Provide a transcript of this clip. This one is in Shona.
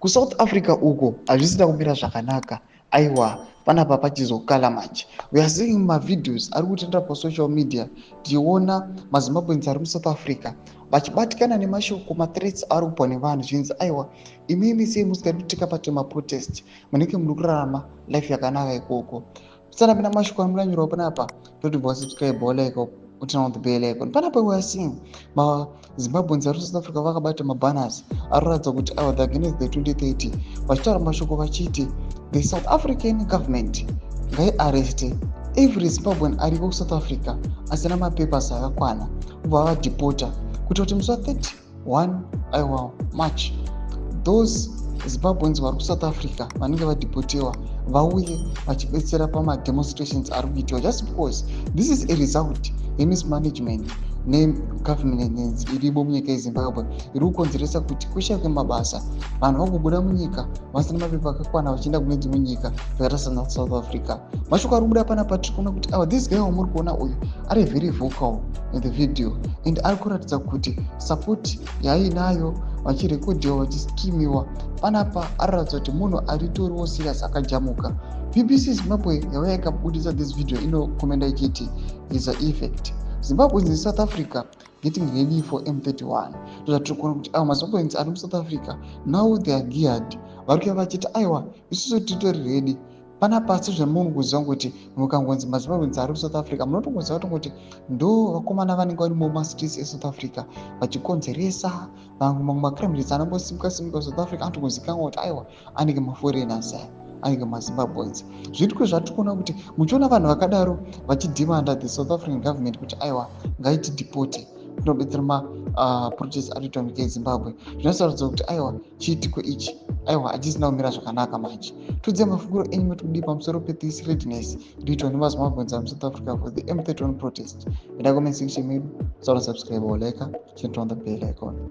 kuSouth Africa uko hazvisina kumira zvakanaka. Aiwa, panapa pachizokala manje. We are seeing mavideos ari kutenda pasocial media tichiona maZimbabweans ari muSouth Africa vachibatikana nemashoko mathreats ari kubva nevanhu zvinzi aiwa imimi sei musingadi kutika pate maprotest munenge muri kurarama life yakanaka ikoko. Tisana pina mashoko anonyurawo panapa don't forget subscribe like turn on the bell icon. Panapa we are seeing maZimbabweans ari South Africa vakabata mabanners anoratidza kuti aiwa the against the 2030 vachitaura mashoko vachiti the South African government ngaiarreste every Zimbabwean ari kuSouth Africa asina mapapers akakwana ubva vadhipota kuti musi wa 31 March those Zimbabweans vari kuSouth Africa vanenge vadhipotewa vauye vachibetsera pamademonstrations ari kuitiwa just because this is a result yemismanagement negovernance iripo munyika yeZimbabwe iri kukonzeresa kuti kushayike mabasa, vanhu vakubuda munyika vasina mapepa akakwana vachienda kune dzimwe nyika zvakaita saSouth Africa. Mashoko ari kubuda panapa tiri kuona kuti this guy wamuri kuona uyu ari very vocal in the video and ari kuratidza kuti support yaainayo vachirekodhiwa vachiskimiwa panapa araratidza kuti munhu aritoriwo serious akajamuka. BBC Zimbabwe yauya ikabudisa this video inokomenda ichiti is an effect Zimbabweans in South Africa getting ready for M31. Tiri kuona kuti maZimbabweans ari muSouth Africa now they are geared vari kuuya vachiti aiwa isusu titori ready. Panapa sezvamunhu kuziva kuti mukangonzi maZimbabweans ari kuSouth Africa munotongoziva kuti ndo vakomana vanenge vari mumastreets eSouth Africa vachikonzeresa mamwe macriminals anongosimuka South Africa anotongozikanwa kuti aiwa anenge maforeigners aya anenge maZimbabweans. Zviri zvatiri kuona kuti muchiona vanhu vakadaro vachidhimanda the South African government kuti aiwa ngaitidhipote kunobetsera maprotest ari kuitwa munyika yeZimbabwe zvinotaridza kuti aiwa chiitiko ichi aiwa hachisina kumira zvakanaka manje. Tudze mafungiro enyu matudi pamusoro pe-this readiness iriitwa nemaZimbabweans ari muSouth Africa for the M31 protest. Enda comment section medu, subscribe or like, turn on the bell icon.